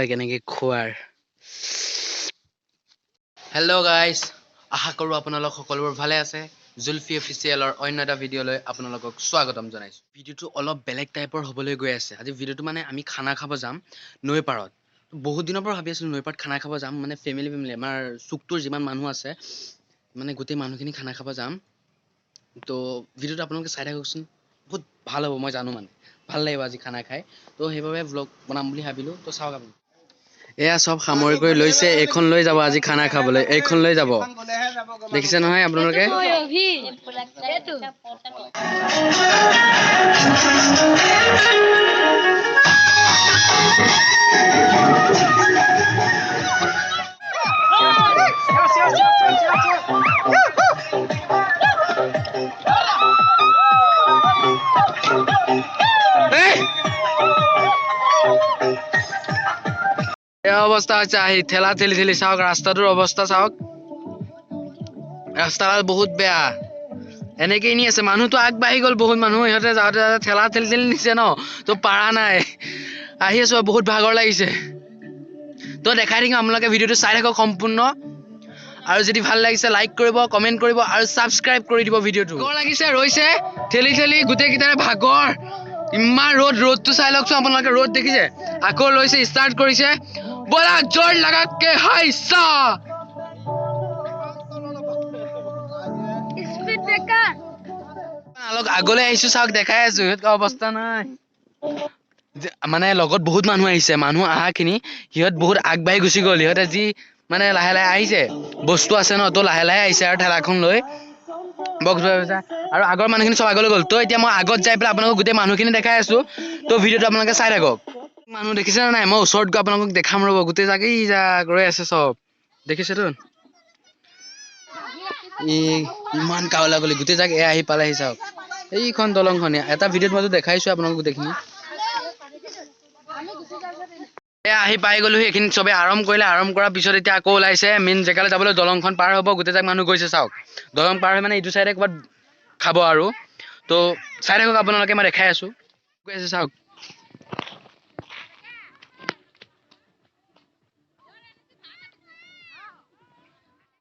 কেনেকে খোৱাৰ hello' guys আশা কৰোঁ আপোনালোক সকলোবোৰ ভালে আছে জুলফি অফিচিয়েলৰ অন্য এটা ভিডিঅ'লৈ আপোনালোকক স্বাগতম জনাইছোঁ ভিডিঅ'টো অলপ বেলেগ টাইপৰ হ'বলৈ গৈ আছে আজি ভিডিঅ'টো মানে আমি খানা খাব যাম নৈ পাৰত বহুত দিনৰ পৰা ভাবি আছিলোঁ নৈ পাৰত খানা খাব যাম মানে ফেমিলি আমাৰ চুকটোৰ যিমান মানুহ আছে মানে গোটেই মানুহখিনি খানা খাব যাম তো ভিডিঅ'টো আপোনালোকে চাই থাককচোন বহুত ভাল হ'ব মই জানো মানে ভাল লাগিব আজি খানা খাই তো সেইবাবে ভ্লগ বনাম বুলি ভাবিলোঁ তো চাওক আপুনি এয়া সব সামৰি কৰি লৈছে এইখন লৈ যাব আজি খানা খাবলৈ এইখন লৈ যাব দেখিছে নহয় আপোনালোকে অৱস্থা হৈছে আহি ঠেলা ঠেলি চাওক ৰাস্তাটোৰ অৱস্থা চাওক ৰাস্তাডাল বহুত বেয়া এনেকে নি আছে মানুহটো আগবাঢ়ি গ'ল বহুত মানুহ ইহঁতে যাওঁতে ঠেলা ঠেলি নিছে ন তো পাৰা নাই আহি আছো বহুত ভাগৰ লাগিছে তো দেখাই থাকিম আপোনালোকে ভিডিঅ'টো চাই থাকক সম্পূৰ্ণ আৰু যদি ভাল লাগিছে লাইক কৰিব কমেণ্ট কৰিব আৰু ছাবস্ক্ৰাইব কৰি দিব ভিডিঅ'টো ভাগৰ লাগিছে ৰৈছে ঠেলি গোটেইকেইটাৰে ভাগৰ ইমান ৰ'দটো চাই লওকচোন আপোনালোকে ৰ'দ দেখিছে আকৌ লৈছে ষ্টাৰ্ট কৰিছে বলা জোৰ লগা কে হাইছা স্পিড ব্ৰেকাৰ আগলৈ আহিছো চাওক দেখাই আছো সিহঁতৰ অৱস্থা নাই মানে লগত বহুত মানুহ আহিছে মানুহ আহাখিনি সিহঁত বহুত আগবাঢ়ি গুচি গ'ল সিহঁতে যি মানে লাহে লাহে আহিছে বস্তু আছে ন তো লাহে লাহে আহিছে আৰু ঠেলাখন লৈ বক্স ভাবিছা আৰু আগৰ মানুহখিনি সব আগলৈ গ'ল তো এতিয়া মই আগত যাই পেলাই আপোনালোকক গোটেই মানুহখিনি দেখাই আছো তো ভিডিঅ'টো আপোনালোকে চাই থাকক মানুহ দেখিছে নে নাই মই ওচৰত গৈ আপোনালোকক দেখাম ৰ'ব গোটেই জাগি যাক ৰৈ আছে সব দেখিছেতো ইমান কাৱলা গলি গোটেই জাগ আহি পালেহি চাওক এইখন দলংখনে এটা ভিডিঅ'ত মইতো দেখাইছো আপোনালোক গোটেইখিনি আহি পাই গ'লো সেইখিনি চবে আৰাম কৰিলে আৰাম কৰাৰ পিছত এতিয়া আকৌ ওলাইছে মেইন জেগালৈ যাবলৈ দলংখন পাৰ হ'ব গোটেই জাগ মানুহ গৈছে চাওক দলং পাৰ হৈ মানে ইটো চাইডে ক'ৰবাত খাব আৰু তো চাই থাকক আপোনালোকে মই দেখাই আছো গৈ আছে চাওক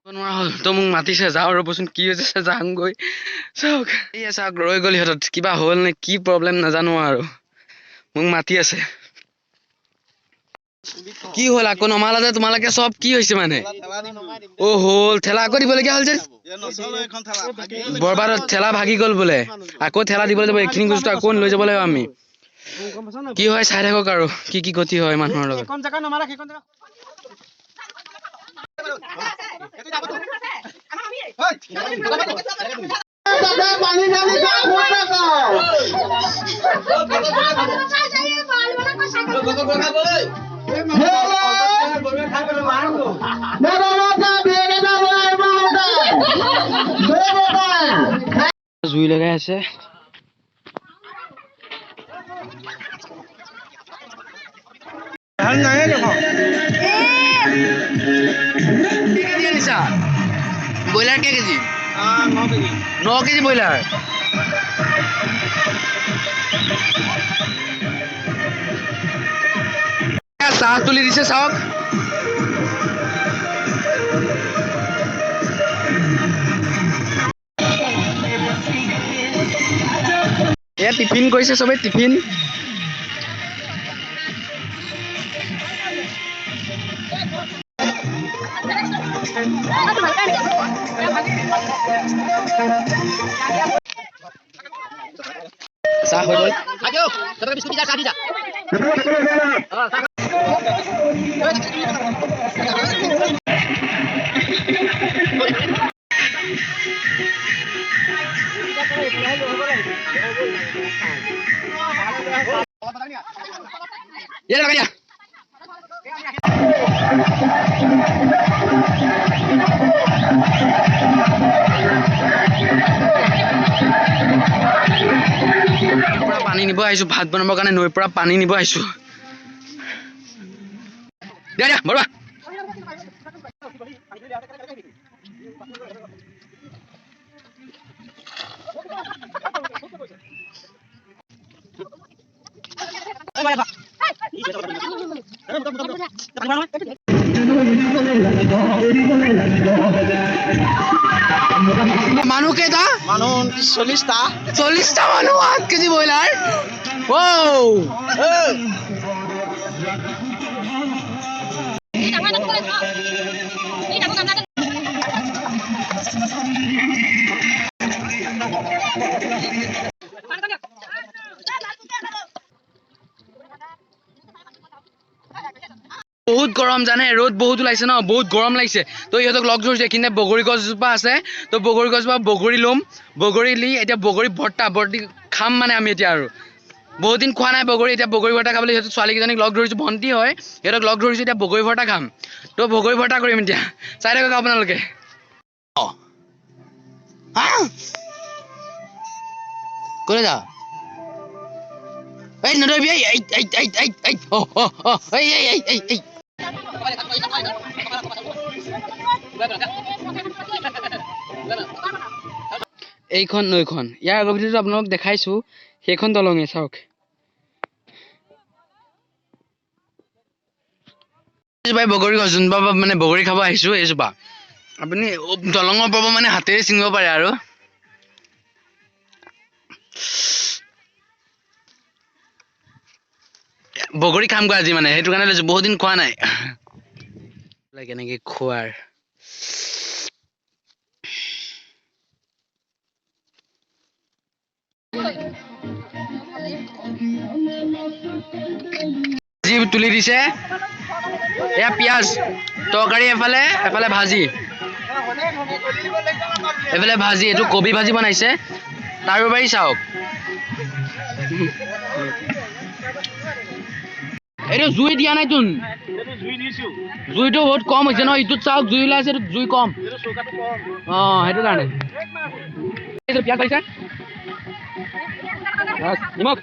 নোৱাৰা হ'ল তো মোক মাতিছে যাওঁ ৰ'বচোন কি হৈছে যাওঁগৈ চাওক এই চাওক ৰৈ গ'ল সিহঁতত কিবা হ'ল নে কি প্ৰব্লেম নাজানো আৰু মোক মাতি আছে কি হ'ল আকৌ নমালা যে তোমালোকে সব কি হৈছে মানে অ হ'ল ঠেলা আকৌ দিবলগীয়া হ'ল যে বৰবাদত ঠেলা ভাগি গ'ল বোলে আকৌ ঠেলা দিবলৈ যাব এইখিনি বস্তু আকৌ লৈ যাব লাগিব আমি কি হয় চাই থাকক আৰু কি গতি হয় মানুহৰ লগত জুই লগাই আছে ব্ৰইলাৰ কেই কেজি 9 কেজি ব্ৰইলাৰ চাহ তুলি দিছে চাওক এয়া টিফিন কৰিছে চবেই টিফিন চাহ হৈ পানী নিব আহিছো ভাত বনাবৰ কাৰণে নৈৰ পৰা পানী নিব আহিছো দিয়া বৰুৱা মানুহ কেইটা? মানুহ 40টা। 40টা মানুহ 8 কেজি ব্ৰইলাৰ। বহুত গৰম জানে, ৰ'দ বহুত ওলাইছে ন, বহুত গৰম লাগিছে। তো ইহঁতক লগ ধৰিছে, কিন্তু বগৰী গছজোপা আছে। তো বগৰী গছজোপা বগৰী ল'ম, বগৰী লি এতিয়া বগৰী ভৰ্তি খাম মানে আমি এতিয়া আৰু। বহুত দিন খোৱা নাই বগৰী, এতিয়া বগৰী ভৰ্তা খাবলৈ সিহঁতৰ ছোৱালীকেইজনীক লগ ধৰিছোঁ, ভণ্টি হয়, সিহঁতক লগ ধৰিছোঁ, এতিয়া বগৰী ভৰ্তা খাম। তো বগৰী ভৰ্তা কৰিম এতিয়া, চাই থাকক আপোনালোকে। ক'লৈ যা? এই নদৰিবি, এইখন নৈখন, ইয়াৰ আগৰ ভিডিঅ'টো আপোনালোকক দেখাইছোঁ, সেইখন দলঙে চাওক। বগৰী গছ যোনপা মানে বগৰী খাব আহিছোঁ, এইজোপা আপুনি দলঙৰ পৰা মানে হাতেৰে ছিঙিব পাৰে আৰু। বগৰী খামগৈ আজি মানে, সেইটো কাৰণে লৈছোঁ, বহুত দিন খোৱা নাই। কেনেকে খোৱাৰ তুলি দিছে, এয়া পিঁয়াজ তৰকাৰী, এফালে ভাজি, এইফালে ভাজি, এইটো কবি ভাজি বনাইছে। তাৰোপৰি চাওক, এইটো জুই দিয়া নাই তোন, জুইটো বহুত কম হৈছে ন, ইটোত চাওক জুই ওলাইছে, জুই কম। সেইটো কাৰণে পিঁয়াজ পাইছে, নিমখ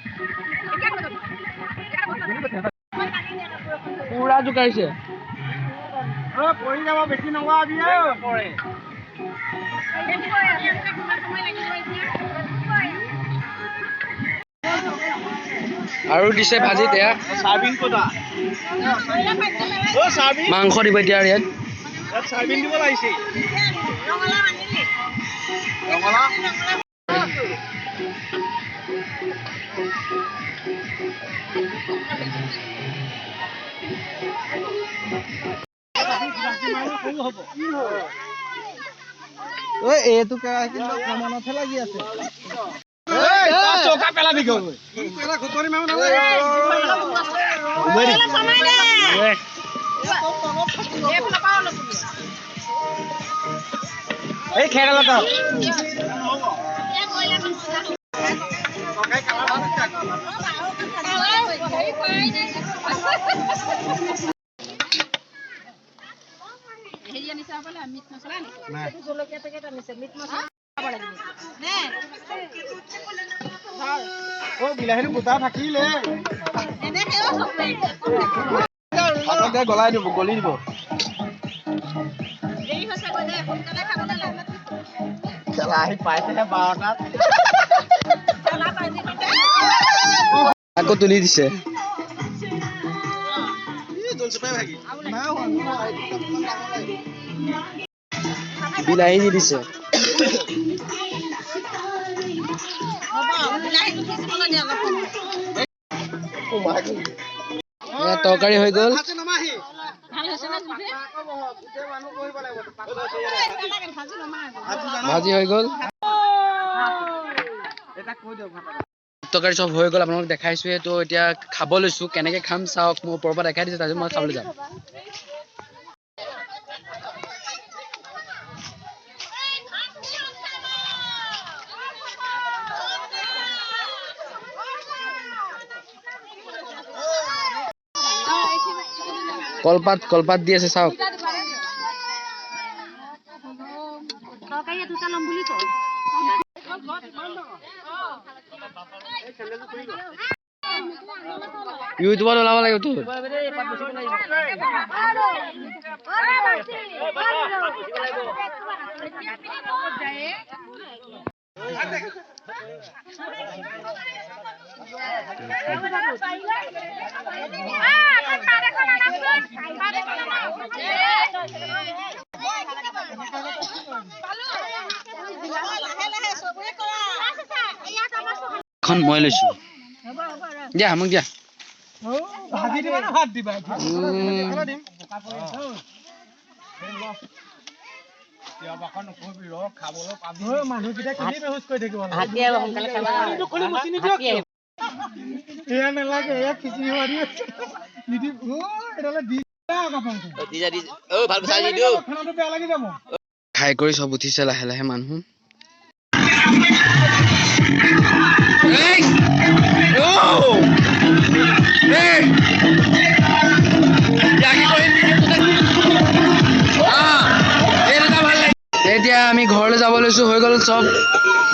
পুৰা জোকাৰিছে। আৰু দিছে ভাজিত, এয়া মাংস দিব এতিয়া ইয়াত। এইটো কিন্তু কমানতহে লাগি আছে। চৌকা পেলাবি গৈ এই খেলা বিলাহীটো গোটা থাকিলে গলাই দিব, গলি দিব। খেলা আহি পাইছেহে 12টাত। আকৌ তুলি দিছে, বিলাহী দি দিছে। তৰকাৰী হৈ গ'ল, ভাজি হৈ গ'ল, তৰকাৰী চব হৈ গ'ল, আপোনালোক দেখাইছোৱে। তো এতিয়া খাব লৈছোঁ, কেনেকে খাম চাওক, মোৰ ওপৰৰ পৰা দেখাই দিছে, তাৰপিছত মই খাবলৈ যাম। কলপাত দি আছে চাওক। ইউটিউবত ওলাব লাগিব তোৰ এখন মই লৈছো দিয়া মোক দিয়া ভাজি দিবা না ভাত দিবা মানুহকেইটা কেনে বেহুচ কৰি থাকিব এয়া নালাগে এয়া খিচিৰি মাৰি খানাটো বেয়া লাগি যাব খাই কৰি চব উঠিছে লাহে লাহে মানুহ এতিয়া আমি ঘৰলৈ যাব লৈছো হৈ গ'ল চব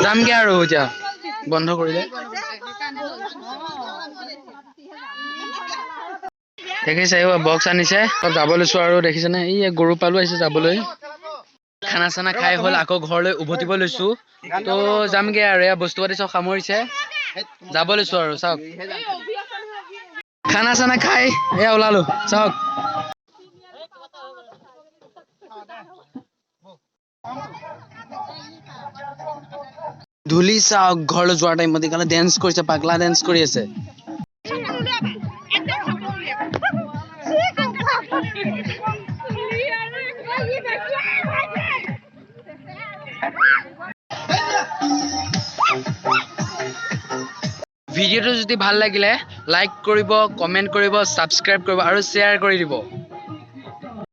যামগে আৰু এতিয়া বন্ধ কৰিলে দেখিছে বক্স আনিছে চব যাব লৈছো আৰু দেখিছেনে এই গৰু পালো আহিছে যাবলৈ খানা চানা খাই হ'ল আকৌ ঘৰলৈ উভতিব লৈছো তো যামগে আৰু এয়া বস্তু পাতি চব সামৰিছে যাব লৈছো আৰু চাওক খানা চানা খাই এয়া ওলালো চাওক ধূলি চাওক ঘৰলৈ যোৱাৰ টাইমত এইকাৰণে ডেন্স কৰিছে পাগলা ডেন্স কৰি আছে ভিডিঅ'টো যদি ভাল লাগিলে লাইক কৰিব কমেন্ট কৰিব ছাবস্ক্ৰাইব কৰিব আৰু শ্বেয়াৰ কৰি দিব